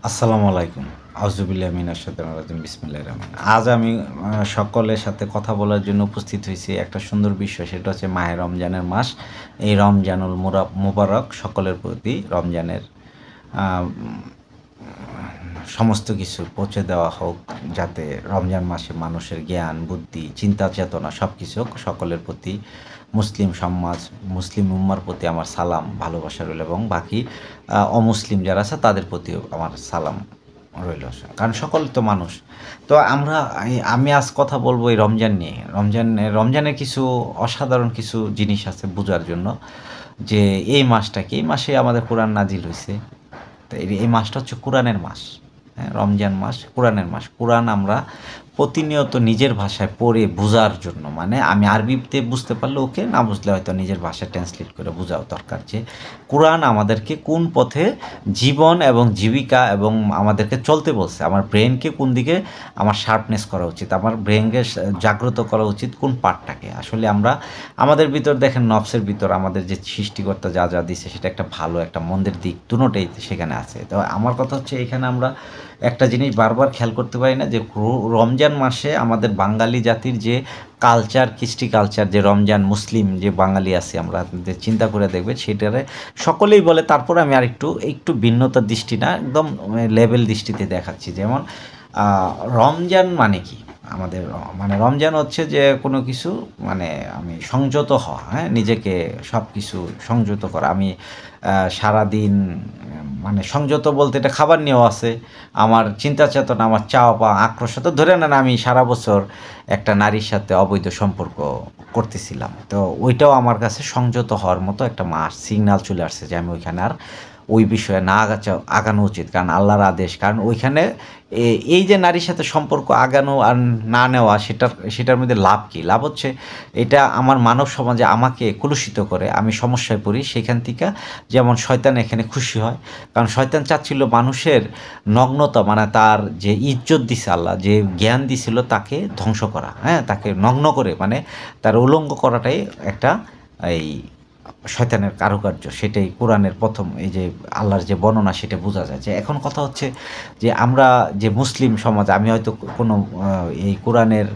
আসসালামু আলাইকুম। আউযুবিল্লাহি মিনাশ শাইতানির রাজিম। বিসমিল্লাহির রহমানির রহিম। আজ আমি সকলের সাথে কথা বলার জন্য উপস্থিত হইছি একটা সুন্দর বিষয়, সেটা হচ্ছে মাহে রমজানের মাস। এই রমজানুল মুবারক সকলের প্রতি রমজানের আ সমস্ত কিছু পৌঁছে দেওয়া হোক, যাতে রমজান মাসে মানুষের জ্ঞান, বুদ্ধি, চিন্তা চেতনা সবকিছু সকলের প্রতি মুসলিম সমাজ, মুসলিম উম্মার প্রতি আমার সালাম, ভালোবাসা রইল এবং বাকি অমুসলিম যারা আছে তাদের প্রতিও আমার সালাম রইল। কারণ সকল তো মানুষ। তো আমি আজ কথা বলব এই রমজান নিয়ে। রমজানের কিছু অসাধারণ কিছু জিনিস আছে বুঝার জন্য, যে এই মাসটা কি? এই মাসে আমাদের কোরআন নাজিল হইছে। তো এই মাসটা হচ্ছে কোরআনের মাস। হ্যাঁ, রমজান মাস কোরআনের মাস। কোরআন আমরা প্রতিনিয়ত নিজের ভাষায় পড়ে বোঝার জন্য, মানে আমি আরবিতে বুঝতে পারলে ওকে, না বুঝলে হয়তো নিজের ভাষায় ট্রান্সলেট করে বোঝাও দরকার, যে কোরআন আমাদেরকে কোন পথে জীবন এবং জীবিকা এবং আমাদেরকে চলতে বলছে। আমার ব্রেনকে কোন দিকে আমার শার্পনেস করা উচিত, আমার ব্রেনকে জাগ্রত করা উচিত কোন পার্টটাকে। আসলে আমরা আমাদের ভিতর দেখেন, নফসের ভিতর আমাদের যে সৃষ্টিকর্তা যা যা দিছে সেটা একটা ভালো একটা মন্দের দিক দুটোটাই সেখানে আছে। তো আমার কথা হচ্ছে, এখানে আমরা একটা জিনিস বারবার খেয়াল করতে পারি না, যে রমজান মাসে আমাদের বাঙালি জাতির যে কালচার, কৃষ্টি কালচার, যে রমজান মুসলিম যে বাঙালি আছি আমরা, যে চিন্তা করে দেখবেন সেটারে সকলেই বলে। তারপরে আমি আর একটু ভিন্নতার দৃষ্টি না, একদম লেভেল দৃষ্টিতে দেখাচ্ছি। যেমন রমজান মানে কি আমাদের, মানে রমজান হচ্ছে যে কোনো কিছু, মানে আমি সংযত হওয়া, হ্যাঁ, নিজেকে সব কিছু সংযত করা। আমি সারাদিন, মানে সংযত বলতে এটা খাবার নিয়েও আছে, আমার চিন্তা চেতনা, আমার চাওয়া পাওয়া, আক্রোশ। তো ধরে নেন আমি সারা বছর একটা নারীর সাথে অবৈধ সম্পর্ক করতেছিলাম, তো ওইটাও আমার কাছে সংযত হওয়ার মতো একটা মাস সিগন্যাল চলে আসছে, যে আমি ওইখানে আর ওই বিষয়ে না আগানো উচিত, কারণ আল্লাহর আদেশ। কারণ ওইখানে এই যে নারীর সাথে সম্পর্ক আগানো আর না নেওয়া, সেটার মধ্যে লাভ কী? লাভ হচ্ছে এটা আমার মানব সমাজে আমাকে কলুষিত করে, আমি সমস্যায় পড়ি। সেখান থেকে যেমন শয়তান এখানে খুশি হয়, কারণ শয়তান চাচ্ছিল মানুষের নগ্নতা, মানে তার যে ইজ্জত দিছে আল্লাহ, যে জ্ঞান দিছিল তাকে ধ্বংস করা, হ্যাঁ, তাকে নগ্ন করে, মানে তার উলঙ্গ করাটাই একটা এই শয়তানের কারুকার্য। সেটাই কোরআনের প্রথম এই যে আল্লাহর যে বর্ণনা, সেটা বোঝা যায়। যে এখন কথা হচ্ছে যে আমরা যে মুসলিম সমাজ, আমি হয়তো কোনো এই কোরআনের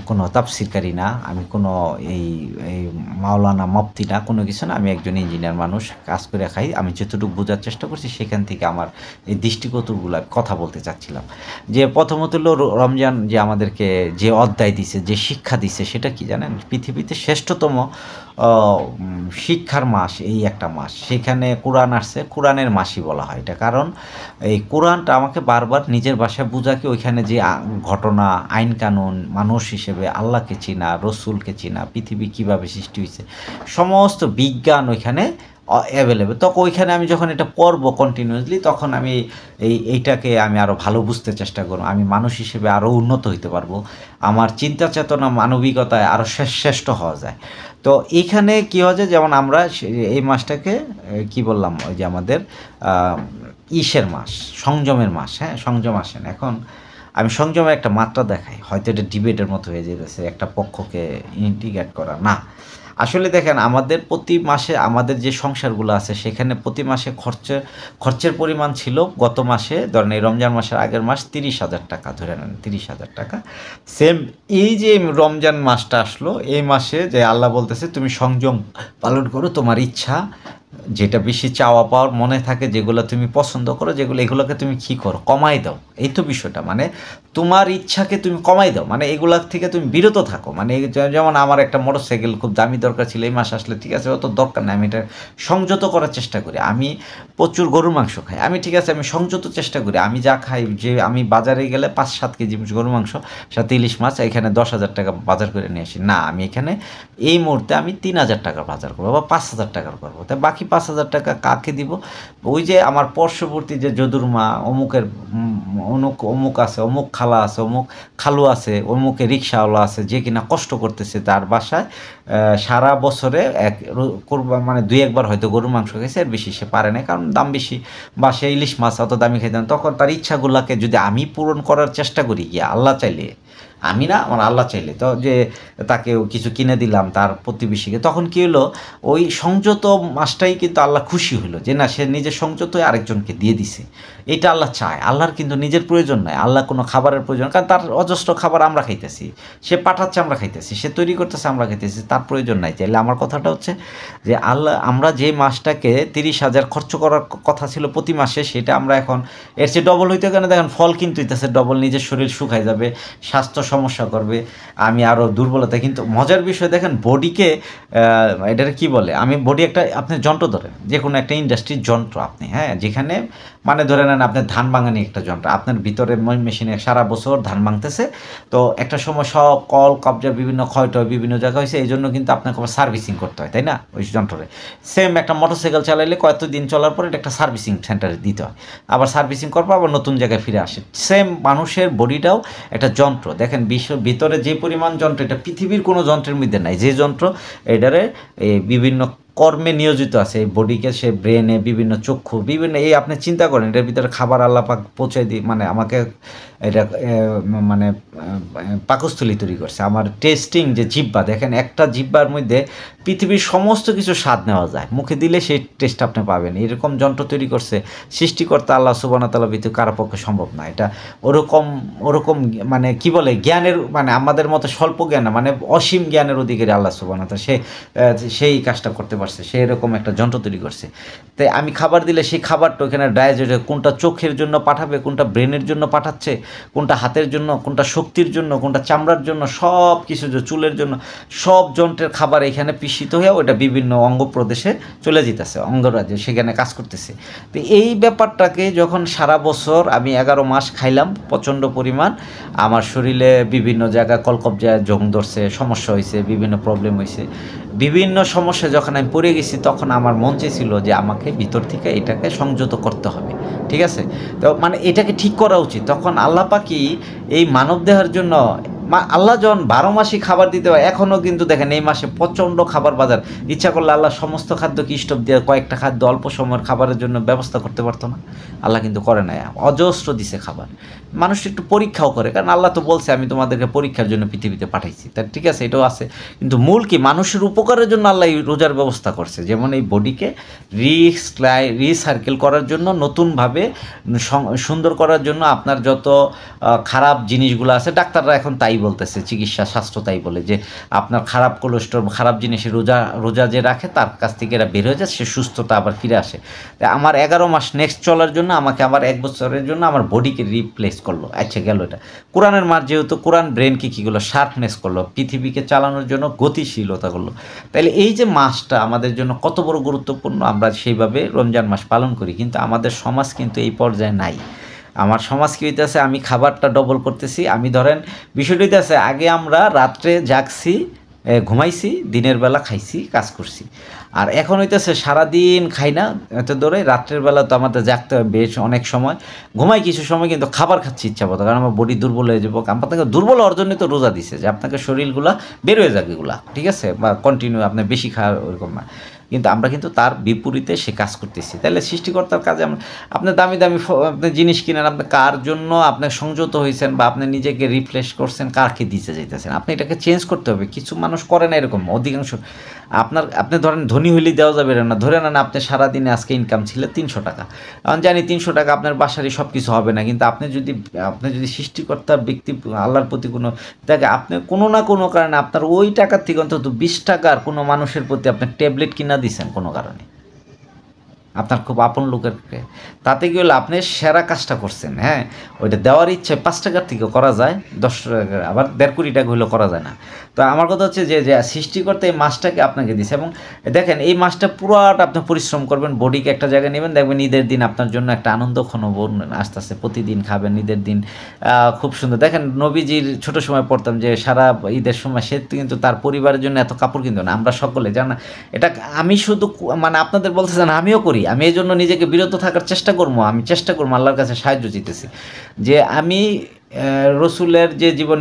কোনো তাফসিরকারী না, আমি কোনো এই এই মাওলানা মুফতি না, কোনো কিছু না। আমি একজন ইঞ্জিনিয়ার মানুষ, কাজ করে খাই। আমি যতটুকু বোঝার চেষ্টা করছি সেখান থেকে আমার এই দৃষ্টিকোণগুলো কথা বলতে চাচ্ছিলাম। যে প্রথমত হলো রমজান যে আমাদেরকে যে অধ্যায় দিছে, যে শিক্ষা দিছে, সেটা কি জানেন? পৃথিবীতে শ্রেষ্ঠতম শিক্ষার মাস এই একটা মাস। সেখানে কোরআন আসছে, কোরআনের মাসই বলা হয় এটা। কারণ এই কোরআনটা আমাকে বারবার নিজের ভাষায় বুঝাকে, ওইখানে যে ঘটনা, আইন কানুন, মানুষ হিসেবে আল্লাহকে চিনা, রসুলকে চিনা, পৃথিবী কীভাবে সৃষ্টি হয়েছে, সমস্ত বিজ্ঞান ওইখানে অ্যাভেলেবেল। তখন ওইখানে আমি যখন এটা পড়বো কন্টিনিউয়াসলি, তখন আমি এইটাকে আমি আরও ভালো বুঝতে চেষ্টা করব। আমি মানুষ হিসেবে আরও উন্নত হইতে পারবো। আমার চিন্তা চেতনা, মানবিকতায় আরও শ্রেষ্ঠ হওয়া যায়। তো এইখানে কী হয়, যেমন আমরা এই মাসটাকে কি বললাম, ওই যে আমাদের ইসের মাস, সংযমের মাস। হ্যাঁ, সংযম আসেন। এখন আমি সংযমের একটা মাত্রা দেখাই, হয়তো এটা ডিবেটের মতো হয়ে যেতেছে, একটা পক্ষকে ইন্টিগ্রেট করা না। আসলে দেখেন, আমাদের প্রতি মাসে আমাদের যে সংসারগুলো আছে, সেখানে প্রতি মাসে খরচের পরিমাণ ছিল গত মাসে, ধরেন এই রমজান মাসের আগের মাস 30,000 টাকা, ধরে নেন 30,000 টাকা। সেম এই যে রমজান মাসটা আসলো, এই মাসে যে আল্লাহ বলতেছে তুমি সংযম পালন করো, তোমার ইচ্ছা যেটা বেশি চাওয়া পাওয়ার মনে থাকে, যেগুলো তুমি পছন্দ করো, এগুলোকে তুমি কী করো, কমাই দাও। এই তো বিষয়টা, মানে তোমার ইচ্ছাকে তুমি কমাই দাও, মানে এগুলার থেকে তুমি বিরত থাকো। মানে যেমন আমার একটা মোটরসাইকেল খুব দামি দরকার ছিল, এই মাস আসলে ঠিক আছে, অত দরকার নেই, আমি এটা সংযত করার চেষ্টা করি। আমি প্রচুর গরুর মাংস খাই, আমি ঠিক আছে, আমি সংযত চেষ্টা করি। আমি যা খাই, যে আমি বাজারে গেলে 5-7 কেজি গরুর মাংস, সাথে ইলিশ মাছ, এখানে 10,000 টাকা বাজার করে নিয়ে আসি না। আমি এখানে এই মুহূর্তে আমি 3,000 টাকার বাজার করবো বা 5,000 টাকার করবো। তাই বাকি 5,000 টাকা কাকে দিব? ওই যে আমার পার্শ্ববর্তী যে যদুর মা, অমুকের অমুক আছে, অমুক খালা আছে, অমুক খালু আছে, অমুকে রিক্সাওয়ালা আছে, যে কিনা কষ্ট করতেছে তার বাসায় সারা বছরে মানে 2-1 বার হয়তো গরুর মাংস খেয়েছে, এর বেশি সে পারে না, কারণ দাম বেশি, বা সে ইলিশ মাছ অত দামি খেতে না। তখন তার ইচ্ছাগুলোকে যদি আমি পূরণ করার চেষ্টা করি, গিয়ে আল্লাহ চাইলে আমি না, আমার আল্লাহ চাইলে তো যে তাকে কিছু কিনে দিলাম তার প্রতিবেশীকে, তখন কি হলো, ওই সংযত মাসটাই কিন্তু আল্লাহ খুশি হলো যে না, সে নিজের সংযত আরেকজনকে দিয়ে দিছে। এটা আল্লাহ চায়। আল্লাহর কিন্তু নিজের প্রয়োজন নাই, আল্লাহ কোনো খাবারের প্রয়োজন, কারণ তার অজস্র খাবার আমরা খাইতেছি, সে পাঠাচ্ছে আমরা খাইতেছি, সে তৈরি করতেছে আমরা খাইতেছি, তার প্রয়োজন নাই। চাইলে আমার কথাটা হচ্ছে যে আল্লাহ, আমরা যে মাসটাকে 30,000 খরচ করার কথা ছিল প্রতি মাসে, সেটা আমরা এখন এর চেয়ে ডবল হইতে, কেন দেখেন ফল কিন্তু হইতেছে ডবল, নিজের শরীর শুকাই যাবে, স্বাস্থ্য সমস্যা করবে, আমি আরও দুর্বলতা। কিন্তু মজার বিষয় দেখেন, বডিকে এটার কি বলে, আমি বডি একটা, আপনি যন্ত্র ধরেন, যে কোনো একটা ইন্ডাস্ট্রির যন্ত্র আপনি, হ্যাঁ, যেখানে মানে ধরে নেন আপনার ধান ভাঙানি একটা যন্ত্র, আপনার ভিতরে মেশিনে সারা বছর ধান ভাঙতেছে, তো একটা সময় সব কল কবজা বিভিন্ন ক্ষয়টয় বিভিন্ন জায়গা হয়েছে, এই জন্য কিন্তু আপনাকে আবার সার্ভিসিং করতে হয়, তাই না, ওই যন্ত্রে। সেম একটা মোটরসাইকেল চালাইলে কয়েকদিন চলার পর এটা একটা সার্ভিসিং সেন্টারে দিতে হয়, আবার সার্ভিসিং করবো, আবার নতুন জায়গায় ফিরে আসে। সেম মানুষের বডিটাও একটা যন্ত্র। দেখেন বিশ্বের ভিতরে যে পরিমাণ যন্ত্র, এটা পৃথিবীর কোনো যন্ত্রের মধ্যে নাই, যে যন্ত্র এটারে বিভিন্ন কর্মে নিয়োজিত আছে, এই বডিকে, সে ব্রেনে, বিভিন্ন চক্ষু, বিভিন্ন, এই আপনি চিন্তা করেন এটার ভিতরে খাবার আল্লাহ পাক পৌঁছে দিই, মানে আমাকে এটা মানে পাকস্থলী তৈরি করছে, আমার টেস্টিং যে জিহ্বা, দেখেন একটা জিহ্বার মধ্যে পৃথিবীর সমস্ত কিছু স্বাদ নেওয়া যায়, মুখে দিলে সেই টেস্ট আপনি পাবেন, এরকম যন্ত্র তৈরি করছে সৃষ্টিকর্তা আল্লাহ সুবহানাহু ওয়া তাআলা, ভিতরে কারো পক্ষে সম্ভব না এটা। ওরকম মানে কি বলে, জ্ঞানের, মানে আমাদের মতো স্বল্প জ্ঞান না, মানে অসীম জ্ঞানের অধিকারী আল্লাহ সুবহানাহু ওয়া তাআলা, সেই কাজটা করতে পারছে, সে এরকম একটা যন্ত্র তৈরি করছে। তাই আমি খাবার দিলে সেই খাবারটা ওখানে ডাইজেস্ট, কোনটা চোখের জন্য পাঠাবে, কোনটা ব্রেনের জন্য পাঠাচ্ছে, কোনটা হাতের জন্য, কোনটা শক্তির জন্য, কোনটা চামড়ার জন্য, সব কিছু, যে চুলের জন্য, সব যন্ত্রের খাবার এখানে পিষিত হয়ে ওটা বিভিন্ন অঙ্গ প্রদেশে চলে যেতেছে, অঙ্গরাজ্যে সেখানে কাজ করতেছে। তো এই ব্যাপারটাকে যখন সারা বছর আমি 11 মাস খাইলাম প্রচণ্ড পরিমাণ, আমার শরীরে বিভিন্ন জায়গায় কলকবজায় জং ধরছে, সমস্যা হয়েছে, বিভিন্ন প্রবলেম হয়েছে, বিভিন্ন সমস্যা যখন আমি পড়ে গেছি, তখন আমার মন চেয়েছিল যে আমাকে ভিতর থেকে এটাকে সংযত করতে হবে, ঠিক আছে, তো মানে এটাকে ঠিক করা উচিত। তখন আল্লাহ পাকি এই মানবদেহের জন্য, আল্লাহ যখন 12 মাসই খাবার দিতে হয়, এখনও কিন্তু দেখেন এই মাসে প্রচণ্ড খাবার বাজার, ইচ্ছা করলে আল্লাহ সমস্ত খাদ্যকে স্টপ দিয়ে কয়েকটা খাদ্য অল্প সময়ের খাবারের জন্য ব্যবস্থা করতে পারতো না? আল্লাহ কিন্তু করে নাই, অজস্র দিছে খাবার। মানুষ একটু পরীক্ষাও করে, কারণ আল্লাহ তো বলছে আমি তোমাদেরকে পরীক্ষার জন্য পৃথিবীতে পাঠাইছি, তা ঠিক আছে, এটাও আছে, কিন্তু মূল কি, মানুষের উপকারের জন্য আল্লাহ এই রোজার ব্যবস্থা করছে, যেমন এই বডিকে রিসার্কেল করার জন্য, নতুনভাবে সুন্দর করার জন্য, আপনার যত খারাপ জিনিসগুলো আছে, ডাক্তাররা এখন তাই বলতেছে, চিকিৎসা শাস্ত্র তাই বলে যে আপনার খারাপ কোলেস্ট্রল, খারাপ জিনিসে রোজা যে রাখে তার কাছ থেকে এরা বের হয়ে যায়, সে সুস্থতা আবার ফিরে আসে। তাই আমার 11 মাস নেক্সট চলার জন্য আমাকে আবার 1 বছরের জন্য আমার বডিকে রিপ্লেস করলো। আচ্ছা গেল এটা, কোরআনের মার যেহেতু কোরআন ব্রেনকে কী করলো, শার্পনেস করলো, পৃথিবীকে চালানোর জন্য গতিশীলতা করলো। তাইলে এই যে মাসটা আমাদের জন্য কত বড় গুরুত্বপূর্ণ, আমরা সেইভাবে রমজান মাস পালন করি, কিন্তু আমাদের সমাজ কিন্তু এই পর্যায়ে নাই। আমার সমাজ কী হইতেছে, আমি খাবারটা ডবল করতেছি, আমি ধরেন বিষয়টা হইতেছে, আগে আমরা রাত্রে জাগছি, ঘুমাইছি, দিনের বেলা খাইছি, কাজ করছি, আর এখন হইতেছে সারাদিন খাই না, এত ধরে রাত্রের বেলা তো আমাদের জাগতে হবে বেশ অনেক সময়, ঘুমাই কিছু সময়, কিন্তু খাবার খাচ্ছি ইচ্ছা মতো, কারণ আমার বডি দুর্বল হয়ে যাবো। আপনাকে দুর্বল হওয়ার জন্যই তো রোজা দিছে, যে আপনাকে শরীরগুলা বের হয়ে যাবে এগুলা, ঠিক আছে, বা কন্টিনিউ আপনি বেশি খাওয়া ওরকম না, কিন্তু আমরা কিন্তু তার বিপরীতে সে কাজ করতেছি। তাহলে সৃষ্টিকর্তার কাজে আপনি দামি দামি আপনি জিনিস কিনেন, আপনি কার জন্য আপনি সংযত হয়েছেন, বা আপনি নিজেকে রিফ্রেশ করছেন, কারকে দিতে চাইতেছেন, আপনি এটাকে চেঞ্জ করতে হবে। কিছু মানুষ করে না এরকম, অধিকাংশ আপনি ধরেন ধনী হইলেই দেওয়া যাবে না, ধরে নেন আপনি সারাদিনে আজকে ইনকাম ছিল 300 টাকা, আমি জানি 300 টাকা আপনার বাসারই সব কিছু হবে না, কিন্তু আপনি যদি সৃষ্টিকর্তার ব্যক্তি আল্লাহর প্রতি কোনো দেখে, আপনি কোনো না কোনো কারণে আপনার ওই টাকার থেকে অন্তত 20 টাকার কোনো মানুষের প্রতি আপনি ট্যাবলেট কিনা দিচ্ছেন কোনো কারণে, আপনার খুব আপন লোকের, তাতে কি হলো, আপনি সেরা কাজটা করছেন। হ্যাঁ, ওইটা দেওয়ার ইচ্ছে 5 টাকার থেকে করা যায়, 10 টাকা, আবার 1.5 কোটি টাকা হইলেও করা যায় না। তো আমার কথা হচ্ছে যে সৃষ্টিকর্তা এই মাসটাকে আপনাকে দিছে, এবং দেখেন এই মাসটা পুরোটা আপনি পরিশ্রম করবেন, বডিকে একটা জায়গায় নেবেন, দেখবেন ঈদের দিন আপনার জন্য একটা আনন্দ ক্ষণবন আস্তে আস্তে, প্রতিদিন খাবেন ঈদের দিন, খুব সুন্দর। দেখেন নবীজির ছোট সময় পড়তাম যে সারা ঈদের সময় সে কিন্তু তার পরিবারের জন্য এত কাপড় কিনতো না, আমরা সকলে জানা, এটা আমি শুধু মানে আপনাদের বলতেছি না, আমিও করি, আমি এই জন্য নিজেকে বিরত থাকার চেষ্টা করবো, আমি চেষ্টা করবো, আল্লাহর কাছে সাহায্য চাইতেছি, যে আমি রসুলের যে জীবন,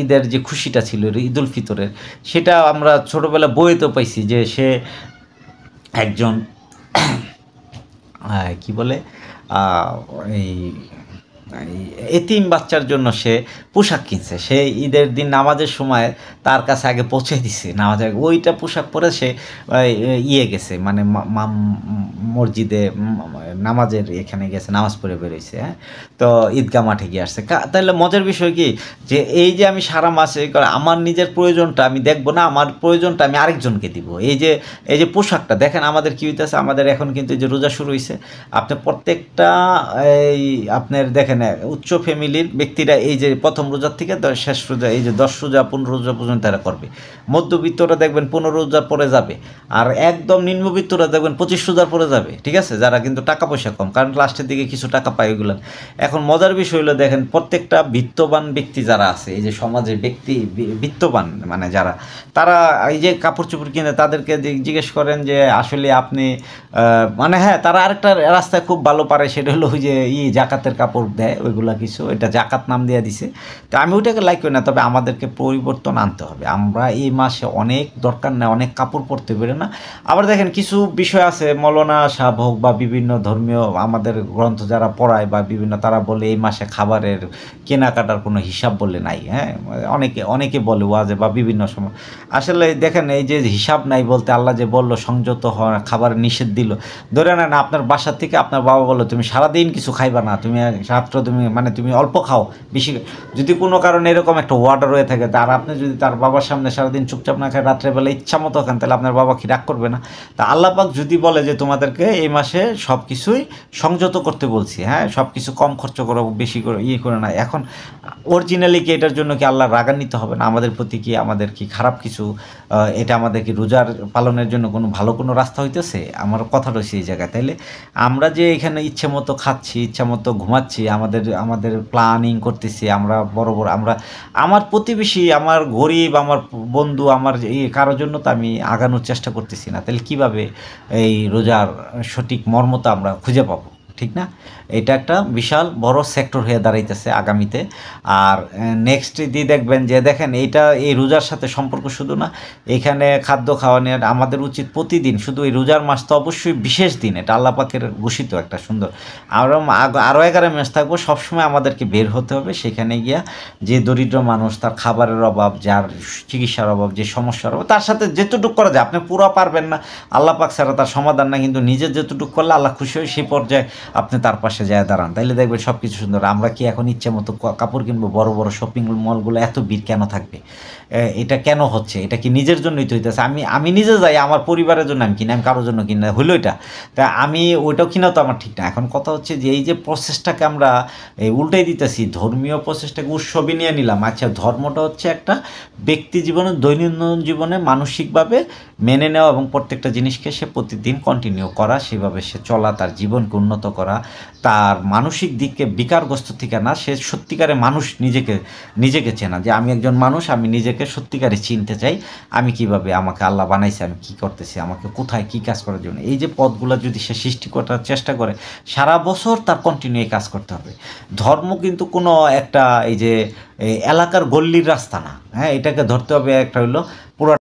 ঈদের যে খুশিটা ছিল ঈদুল ফিতরের, সেটা আমরা ছোটোবেলা বইয়েতেও পাইছি, যে সে একজন কি বলে এই এতিম বাচ্চার জন্য সে পোশাক কিনছে, সে ঈদের দিন নামাজের সময় তার কাছে আগে পৌঁছে দিছে নামাজের, ওইটা পোশাক পরে সে ইয়ে গেছে, মানে মসজিদে নামাজের এখানে গেছে, নামাজ পড়ে বেরোইছে। হ্যাঁ, তো ঈদগাহ মাঠে গিয়ে আসছে। তাহলে মজার বিষয় কি, যে এই যে আমি সারা মাসে আমার নিজের প্রয়োজনটা আমি দেখবো না, আমার প্রয়োজনটা আমি আরেকজনকে দিব। এই যে পোশাকটা দেখেন আমাদের কি হইতেছে, আমাদের এখন কিন্তু যে রোজা শুরু হয়েছে, আপনার প্রত্যেকটা এই আপনার দেখেন উচ্চ ফ্যামিলির ব্যক্তিরা এই যে প্রথম রোজার থেকে শেষ রোজা, এই যে 10 রোজা 15 রোজা পর্যন্ত তারা করবে। মধ্যবিত্তরা দেখবেন 15 রোজার পরে যাবে, আর একদম নিম্নবিত্তরা দেখবেন 25 রোজার পরে যাবে। ঠিক আছে, যারা কিন্তু টাকা পয়সা কম, কারণ লাস্টের দিকে কিছু টাকা পায় ওইগুলো। এখন মজার বিষয় হলো দেখেন প্রত্যেকটা বিত্তবান ব্যক্তি যারা আছে, এই যে সমাজে ব্যক্তি বিত্তবান মানে যারা, তারা এই যে কাপড় চোপড় কিনে তাদেরকে জিজ্ঞেস করেন যে আসলে আপনি মানে হ্যাঁ, তারা আরেকটা রাস্তায় খুব ভালো পারে, সেটা হলো ওই যে জাকাতের কাপড় দেয় ওইগুলা কিছু, এটা জাকাত নাম দিয়ে দিছে। তো আমি ওইটাকে লাইক করি না, তবে আমাদেরকে পরিবর্তন আনতে হবে। আমরা এই মাসে অনেক দরকার নেই, অনেক কাপড় পরতে পারি না। আবার দেখেন কিছু বিষয় আছে, মৌলানা সাহেব হোক বা বিভিন্ন ধর্মীয় আমাদের গ্রন্থ যারা পড়ায় বা বিভিন্ন, তারা বলে এই মাসে খাবারের কেনাকাটার কোনো হিসাব বলে নাই। হ্যাঁ, অনেকে বলে ওয়াজে বা বিভিন্ন সময়। আসলে দেখেন এই যে হিসাব নাই বলতে, আল্লাহ যে বললো সংযত হওয়া, খাবার নিষেধ দিল। ধরে নেন আপনার বাসা থেকে আপনার বাবা বললো তুমি সারাদিন কিছু খাইবা না, তুমি রাত্র তুমি অল্প খাও, বেশি। যদি কোনো কারণে এরকম একটা ওয়ার্ডার হয়ে থাকে, আর আপনি যদি তার বাবার সামনে সারাদিন চুপচাপ না খায়, রাত্রেবেলা ইচ্ছা মতো খান, তাহলে আপনার বাবা কি রাগ করবে না? তা আল্লাহ পাক যদি বলে যে তোমাদেরকে এই মাসে সব কিছুই সংযত করতে বলছি, হ্যাঁ, সব কিছু কম খরচ করো, বেশি করে করে না, এখন অরিজিনালি কি এটার জন্য কি আল্লাহ রাগান্বিত হবে না? আমাদের প্রতি কি আমাদের কি খারাপ কিছু, এটা আমাদের কি রোজার পালনের জন্য কোনো ভালো কোনো রাস্তা হইতেছে? আমার কথা রয়েছে এই জায়গায়। তাইলে আমরা যে এখানে ইচ্ছে মতো খাচ্ছি, ইচ্ছা মতো ঘুমাচ্ছি, আমাদের প্ল্যানিং করতেছি, আমরা বড় আমার প্রতিবেশী, আমার গরিব, আমার বন্ধু, আমার এই কারোর জন্য তো আমি আগানোর চেষ্টা করতেছি না, তাহলে কিভাবে এই রোজার সঠিক মর্মতা আমরা খুঁজে পাবো? ঠিক না? এটা একটা বিশাল বড় সেক্টর হয়ে দাঁড়াইতেছে আগামীতে। আর নেক্সট দিয়ে দেখবেন যে দেখেন এইটা এই রোজার সাথে সম্পর্ক শুধু না, এখানে খাদ্য খাওয়ানোর আমাদের উচিত প্রতিদিন, শুধু এই রোজার মাস তো অবশ্যই বিশেষ দিন, এটা আল্লাহ পাকের ঘোষিত একটা সুন্দর। আরও 11 মাস থাকবো, সবসময় আমাদেরকে বের হতে হবে সেখানে গিয়া, যে দরিদ্র মানুষ, তার খাবারের অভাব, যার চিকিৎসার অভাব, যে সমস্যার অভাব, তার সাথে যেটুকু করা যায়। আপনি পুরো পারবেন না, আল্লাহ পাক ছাড়া তার সমাধান না, কিন্তু নিজের যেটুকু করলে আল্লাহ খুশি হয়, সেই পর্যায়ে আপনি তার পাশে যায় দাঁড়ান, তাইলে দেখবেন সব কিছু সুন্দর। আমরা কি এখন ইচ্ছে মতো কাপড় কিনবো? বড় বড় শপিং মলগুলো এত ভিড় কেন থাকবে? এটা কেন হচ্ছে? এটা কি নিজের জন্যই তো হইতেছে? আমি নিজে যাই, আমার পরিবারের জন্য আমি কিনি, আমি কারোর জন্য কিনি না, হইলো এটা। তা আমি ওইটাও কিনা তো আমার ঠিক না। এখন কথা হচ্ছে যে এই যে প্রসেসটাকে আমরা উল্টাই দিতেছি, ধর্মীয় প্রসেসটাকে উৎসবে নিয়ে নিলাম। আচ্ছা, ধর্মটা হচ্ছে একটা ব্যক্তি জীবনে, দৈনন্দিন জীবনে মানসিকভাবে মেনে নেওয়া এবং প্রত্যেকটা জিনিসকে সে প্রতিদিন কন্টিনিউ করা, সেভাবে সে চলা, তার জীবনকে উন্নত করা, তার মানসিক দিককে বিকারগ্রস্ত থেকে না, সে সত্যিকারে মানুষ, নিজেকে চেনা, যে আমি একজন মানুষ, আমি নিজেকে সত্যিকারে চিনতে চাই, আমি কিভাবে আমাকে আল্লাহ বানাইছে, আমি কি করতেছি, আমাকে কোথায় কি কাজ করার জন্য, এই যে পথগুলো যদি সে সৃষ্টি করার চেষ্টা করে, সারা বছর তার কন্টিনিউ কাজ করতে হবে। ধর্ম কিন্তু কোনো একটা এই যে এলাকার গল্লির রাস্তা না। হ্যাঁ, এটাকে ধরতে হবে একটা হলো